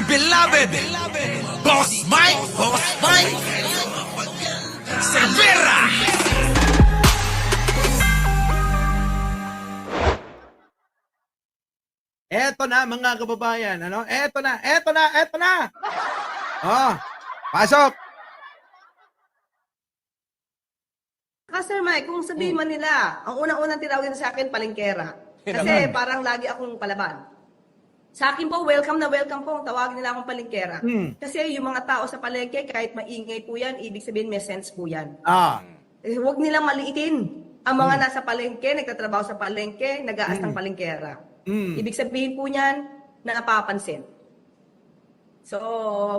beloved Boss Mike Cervera. Eto na mga kababayan, ano? Eto na. Oh, pasok. Sir Mike, kung sabihin man nila, ang unang-unang tinawagin sa akin, palengkera. Kasi parang lagi akong palaban. Sa akin po, welcome na welcome po, tawagin nila akong palengkera. Kasi yung mga tao sa palengke, kahit maingay po yan, ibig sabihin may sense po yan. Huwag nilang maliitin ang mga nasa palengke, nagtatrabaho sa palengke, nag-aas ng palengkera. Ibig sabihin po niyan, na napapansin. So,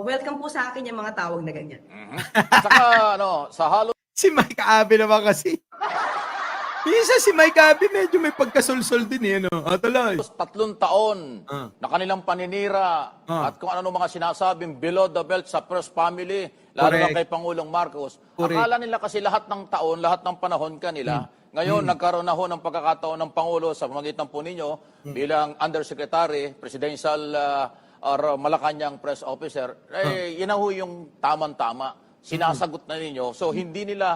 welcome po sa akin yung mga tawag na ganyan. At saka, sa halo Si Mike Abe naman kasi. Minsan si Mike Abe medyo may pagkasulsol din eh, no? Tuloy. 3 taon na kanilang paninira at kung ano mga sinasabing below the belt sa first family, lalo Correct. na kay Pangulong Marcos. Correct. Akala nila kasi lahat ng taon, lahat ng panahon kanila. Ngayon, nagkaroon na ho ng pagkakataon ng Pangulo sa pamagitan po ninyo bilang Undersecretary, Presidential or Malacanang Press Officer. Yun na ho yung tamang-tama. Sinasagot na ninyo. So, hindi nila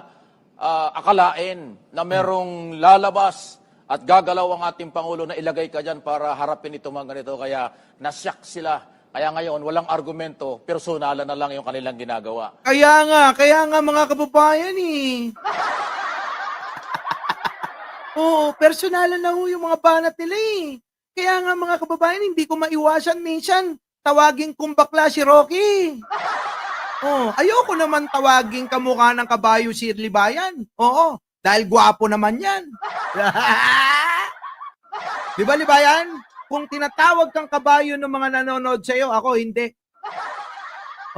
akalain na merong lalabas at gagalaw ang ating Pangulo na ilagay ka dyan para harapin ito mga ganito. Kaya nasyak sila. Kaya ngayon, walang argumento, personalan na lang yung kanilang ginagawa. Kaya nga mga kababayan eh. Oo, personalan na ho yung mga banat nila eh. Kaya nga mga kababayan, hindi ko maiwasan minsan tawagin kong bakla si Rocky. Oh, ayoko naman tawagin kamukha ng kabayo si Libayan. Oo, dahil gwapo naman yan. Di ba, Libayan? Kung tinatawag kang kabayo ng mga nanonood sa'yo, ako hindi.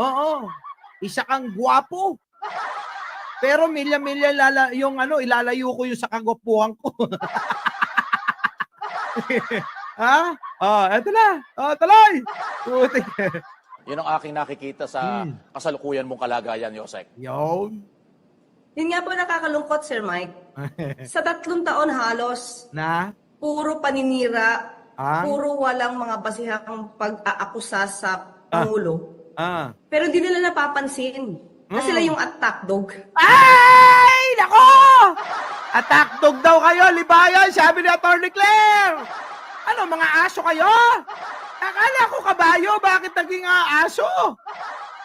Oo, isa kang gwapo. Pero milya-milya ilalayo ko yung sa kagwapuhan ko. Ha? Eto na. Tuloy. Putik. Yun ang aking nakikita sa kasalukuyan mong kalagayan, Yosek. Yun. Yun nga po nakakalungkot, Sir Mike. Sa 3 taon halos, Na? puro paninira, Ah? puro walang mga basihang pag-aakusa sa Pangulo. Pero hindi nila napapansin na sila yung attack dog. Ay! Nako! Attack dog daw kayo, Libayan, sabi ni Atty. Claire. Ano, mga aso kayo? Akala ko kabayo, bakit naging aso?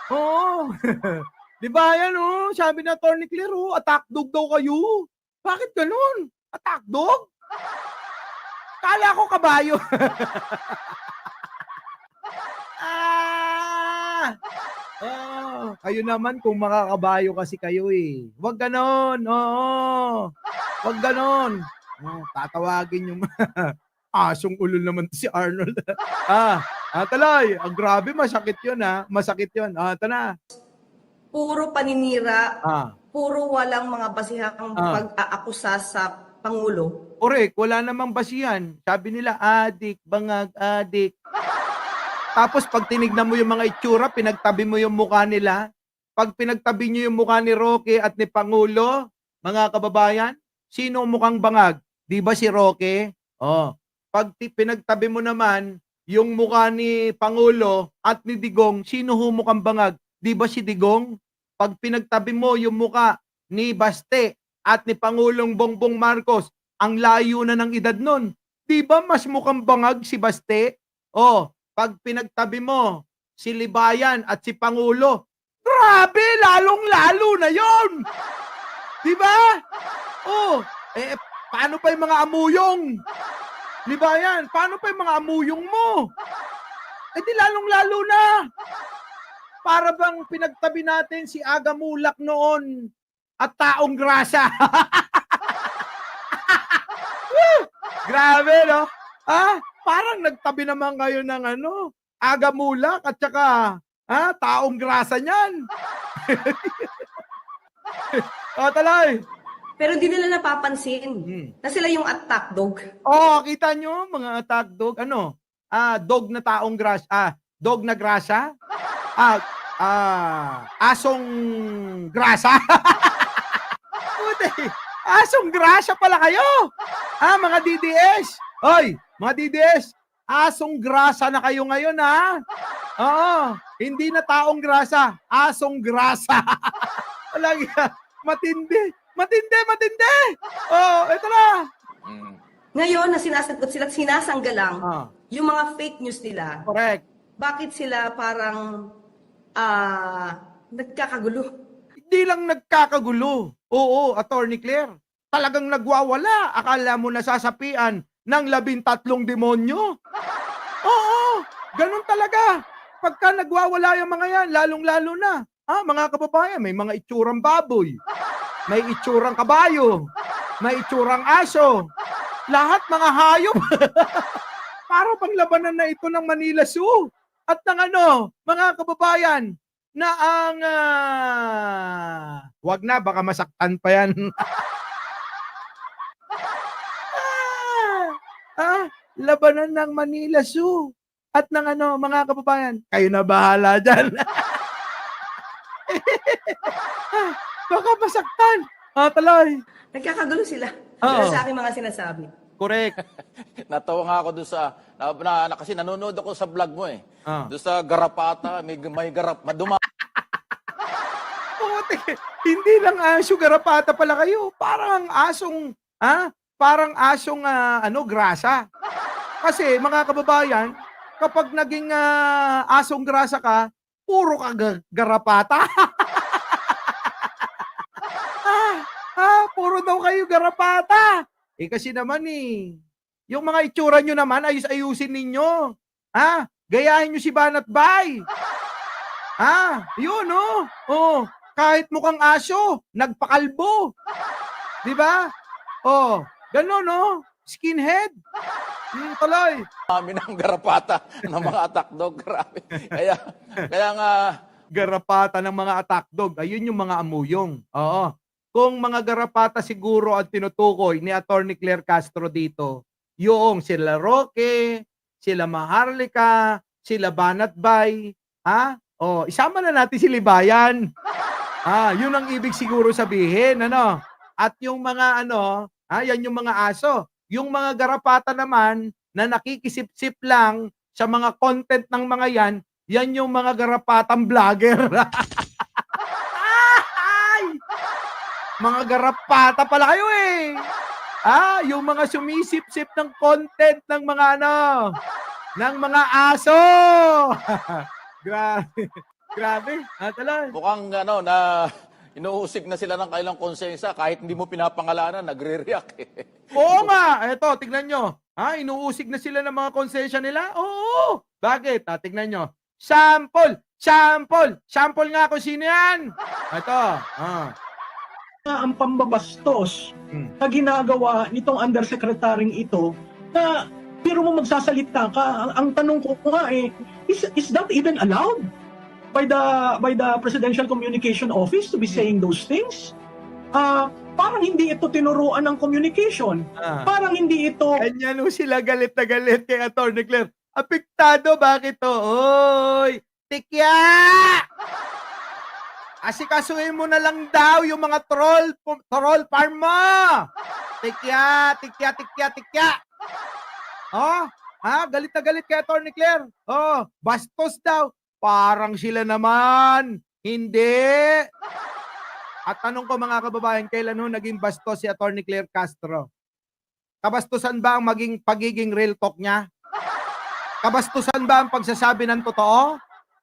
Oo. Libayan, sabi ni Atty. Claire, attack dog daw kayo. Bakit ganun? Attack dog? Akala ko kabayo. Kayo naman kung makakabayo kasi kayo eh. Huwag ganon. Oo. Huwag ganon. Tatawagin yung asong ulo naman si Arnold. Talay. Grabe, masakit yun ha. Masakit yun. Ito na. Puro paninira, puro walang mga basihang pag-aakusa sa Pangulo. Correct. Wala namang basihan. Sabi nila, adik, bangag, adik. Tapos pag tinignan mo yung mga itsura, pinagtabi mo yung mukha nila. Pag pinagtabi nyo yung mukha ni Roque at ni Pangulo, mga kababayan, sino mukhang bangag? Di ba si Roque? Pag pinagtabi mo naman yung mukha ni Pangulo at ni Digong, sino mukhang bangag? Di ba si Digong? Pag pinagtabi mo yung mukha ni Baste at ni Pangulong Bongbong Marcos, ang layo na ng edad nun. Di ba mas mukhang bangag si Baste? Pag pinagtabi mo si Libayan at si Pangulo, grabe, lalong-lalo na yon. Di ba? Paano pa yung mga amuyong? Libayan, paano pa yung mga amuyong mo? Di lalong-lalo na. Para bang pinagtabi natin si Aga Mulak noon at Taong Grasa. Grabe, no? Parang nagtabi naman kayo ng Aga Mulak at saka Taong Grasa niyan. Talay. Pero hindi nila napapansin na sila yung attack dog. Kita nyo mga attack dog. Dog na taong grasa. Dog na grasa? Asong grasa? Puti. Asong grasa pala kayo. Mga DDS. Hoy, mga DDS. Asong grasa na kayo ngayon, ha? Oo, hindi na taong grasa, asong grasa. Walang matindi. Matindi, matindi. Oh, ito na. Mm. Ngayon na sinasagot sila at sinasanggalang Ah, yung mga fake news nila, correct. bakit sila parang nagkakagulo? Hindi lang nagkakagulo. Oo, Attorney Claire. Talagang nagwawala. Akala mo nasasapian ng 13 demonyo. Oo, ganun talaga. Pagka nagwawala yung mga yan, lalong-lalo na. Mga kababayan, may mga itsurang baboy. May itsurang kabayo. May itsurang aso. Lahat mga hayop. Para pang labanan na ito ng Manila Zoo. At ng mga kababayan, na ang wag na, baka masaktan pa yan. Labanan ng Manila Zoo. At ng mga kababayan, kayo na bahala dyan. Baka masaktan. Tuloy. Nagkakagulo sila. Oo. Dahil sa aking mga sinasabi. Correct. Natawa nga ako doon sa, kasi nanonood ako sa vlog mo eh. Ah. Doon sa Garapata, may garap, maduma. Puti, hindi lang aso garapata pala kayo. Parang asong, parang asong, grasa. Kasi, mga kababayan, kapag naging asong grasa ka, puro ka garapata. Puro daw kayo garapata. Kasi naman yung mga itsura nyo naman, ayus-ayusin ninyo. Gayahin nyo si Banat Bay. Yun, oh. Kahit mukhang aso, nagpakalbo. Di ba? Ganun, skinhead. Tuloy. Kami ng Garapata ng mga attack dog. Grabe. Kaya nga, Garapata ng mga attack dog. Ayun yung mga amuyong. Oo. Kung mga garapata siguro ang tinutukoy ni Attorney Claire Castro dito, yung sila Roque, sila Maharlika, sila Banat Bay, isama na natin si Libayan. Yun ang ibig siguro sabihin, At yung mga yan yung mga aso. Yung mga garapata naman na nakikisip-sip lang sa mga content ng mga yan yung mga garapatang vlogger. Mga garapata pala kayo eh. Yung mga sumisip-sip ng content ng mga ng mga aso. Grabe. Grabe. Talay. mukhang na inuusig na sila ng kailang konsensya kahit hindi mo pinapangalanan, nagre-react eh. Oo nga. Eto, tignan nyo. Inuusig na sila ng mga konsensya nila? Oo. Bakit? Tignan nyo. Sample. Sample. Sample nga kung sino yan. Ito. Ang pambabastos Hmm. na ginagawa nitong undersecretaryng ito na pero mo magsasalita ka, ang tanong ko nga is that even allowed by the Presidential Communication Office to be saying those things? Parang hindi ito tinuruan ng communication. Parang hindi ito Ganyan sila galit na galit kay Atty. Claire. Apektado, bakit to? Oy! Tikya! Asikasuhin mo na lang daw yung mga troll farm mo! Tikya! Galit na galit kay Atty. Claire. Bastos daw. Parang sila naman. Hindi. At tanong ko mga kababayan, kailan naging bastos si Atty. Claire Castro? Kabastusan ba ang pagiging real talk niya? Kabastusan ba ang pagsasabi ng totoo?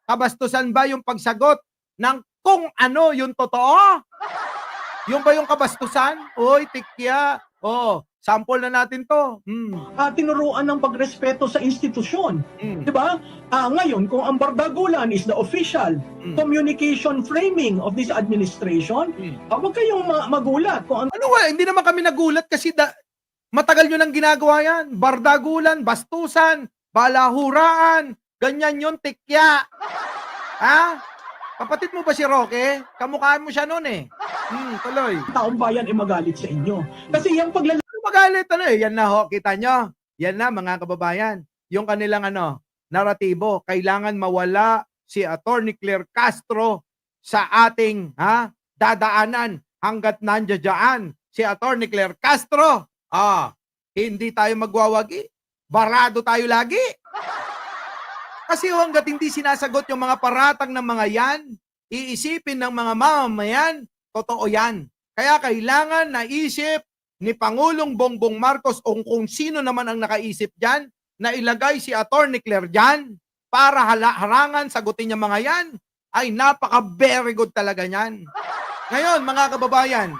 Kabastusan ba yung pagsagot ng kung ano yung totoo? Yung ba yung kabastusan? Oy, tikya. Sample na natin to. tinuruan ng pagrespeto sa institusyon. Mm. 'Di ba? Ngayon kung ang Bardagulan is the official communication framing of this administration, wag kayong magulat kung Hindi naman kami nagulat kasi matagal nyo nang ginagawa yan. Bardagulan, bastusan, balahuraan, ganyan yun, tikya. Kapatid mo ba si Roque? Kamukhaan mo siya noon eh. Tuloy. taong bayan ay magalit sa inyo. Kasi yung paglalagay Magalit yan na kita nyo. Yan na mga kababayan. Yung kanilang naratibo. Kailangan mawala si Atty. Claire Castro sa ating dadaanan hanggat nandiyan si Atty. Claire Castro. Hindi tayo magwawagi. Barado tayo lagi. Kasi hanggat hindi sinasagot yung mga paratang ng mga yan, iisipin ng mga mamamayan, totoo yan. Kaya kailangan naisip ni Pangulong Bongbong Marcos o kung sino naman ang nakaisip dyan, na ilagay si Atty. Claire dyan para harangan, sagutin niya mga yan, ay napaka-very good talaga niyan. Ngayon, mga kababayan,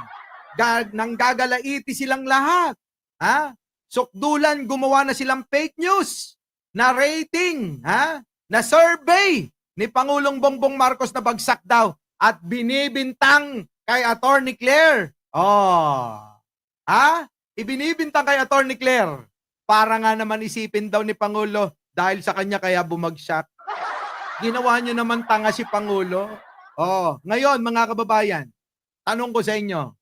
nanggagalaiti silang lahat. Ha? Sukdulan, gumawa na silang fake news na rating, ha? Na survey ni Pangulong Bongbong Marcos na bagsak daw at binibintang kay Atty. Claire. Oh. Ha? Ibinibintang kay Atty. Claire. Para nga naman isipin daw ni Pangulo dahil sa kanya kaya bumagsak. Ginawa niyo naman tanga si Pangulo. Oh, ngayon mga kababayan, tanong ko sa inyo.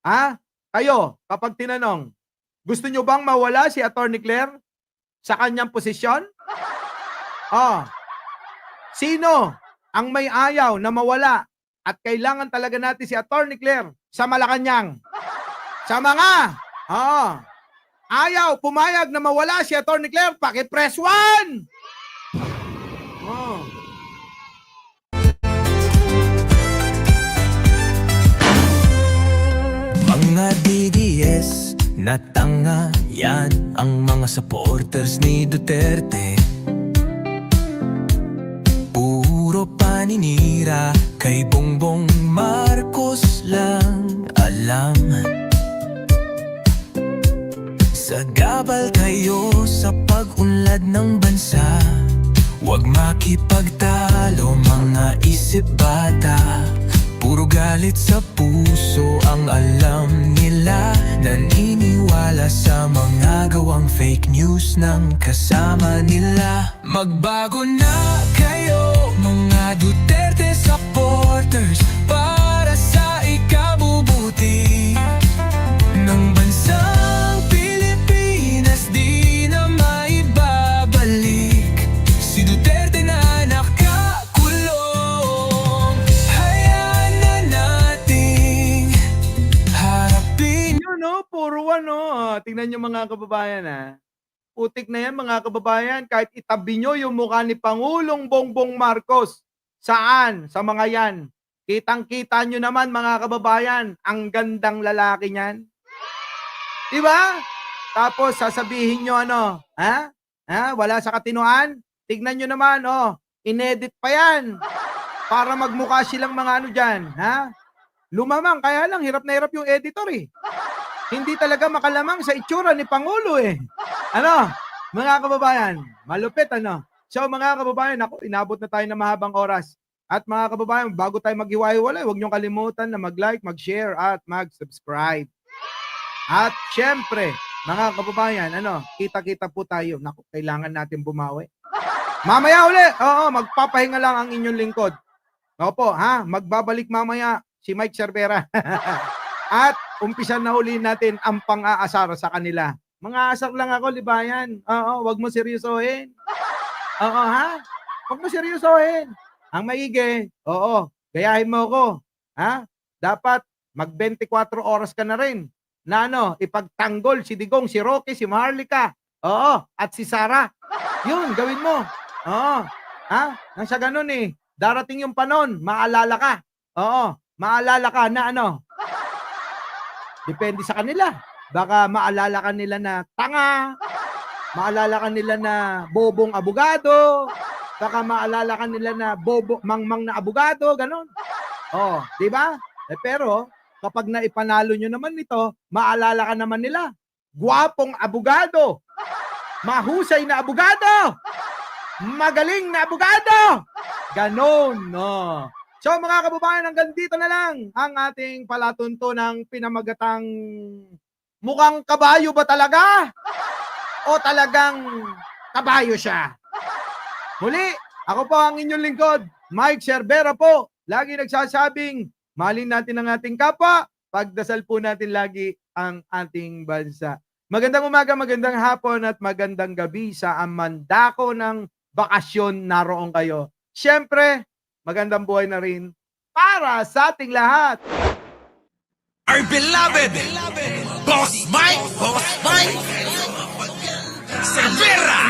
Ha? Kayo, kapag tinanong, gusto niyo bang mawala si Atty. Claire sa kanyang posisyon? Oh. Sino ang may ayaw na mawala at kailangan talaga natin si Atty. Claire sa Malacanang? Sa mga ayaw, pumayag na mawala si Atty. Claire, paki-press 1! Oh. Mga DDS na tanga yan ang mga supporters ni Duterte. Puro paninira kay Bongbong Marcos lang alam. Sagabal kayo sa pag-unlad ng bansa. Huwag makipagtalo mga isip bata. Puro galit sa puso ang alam nila. Naniniwala sa mga gawang fake news ng kasama nila. Magbago na kayo mga Duterte supporters para sa ikabubuti ng bansang Pilipinas. Di na maibabalik si Duterte na nakakulong. Hayaan na nating harapin. Yun, no? Puro ano. Tingnan nyo mga kababayan, ha? Putik na yan mga kababayan. Kahit itabi nyo yung mukha ni Pangulong Bongbong Marcos. Saan? Sa mga yan. Kitang-kita nyo naman mga kababayan. Ang gandang lalaki niyan. Diba? Tapos sasabihin nyo ano? Ha? Ha? Wala sa katinuan? Tignan nyo naman, oh. Inedit pa yan. Para magmukha silang mga ano dyan. Ha? Lumamang. Kaya lang, hirap na hirap yung editor eh. Hindi talaga makalamang sa itsura ni Pangulo eh. Ano? Mga kababayan, malupit ano? So mga kababayan, ako, inabot na tayo ng mahabang oras. At mga kababayan, bago tayo maghiwa-hiwalay, huwag niyong kalimutan na mag-like, mag-share, at mag-subscribe. At syempre, mga kababayan, ano, kita-kita po tayo. Naku, kailangan natin bumawi. Mamaya uli, oo, magpapahinga lang ang inyong lingkod. Opo, ha, magbabalik mamaya si Mike Cervera. At umpisan na uli natin ang pang-aasar sa kanila. Mga asar lang ako, libayan. Oo, wag mo seryosohin. Oo, ha? Wag mo seryosohin. Ang maigi, oo, gayahin mo ako. Ha? Dapat mag-24 oras ka na rin na ano, ipagtanggol si Digong, si Roque, si Maharlika. Oo, at si Sara. Yun, gawin mo. Oo. Ha? Nang sa ganun eh, darating yung panon, maalala ka. Oo, maalala ka na ano. Depende sa kanila. Baka maalala ka nila na tanga, maalala ka nila na bobong abogado, baka maalala ka nila na mangmang na abogado, ganun. Oh, di ba? Pero kapag naipanalo nyo naman ito, maalala ka naman nila. Gwapong abogado, mahusay na abogado, magaling na abogado. Ganon, no. So mga kababayan, hanggang dito na lang ang ating palatuntunang pinamagatang mukhang kabayo ba talaga? O talagang kabayo siya? Muli, ako po ang inyong lingkod, Mike Cervera po. Lagi nagsasabing, mahalin natin ang ating kapwa, pagdasal po natin lagi ang ating bansa. Magandang umaga, magandang hapon at magandang gabi sa amandako ng bakasyon naroon kayo. Siyempre, magandang buhay na rin para sa ating lahat. Our beloved Boss Mike Cervera.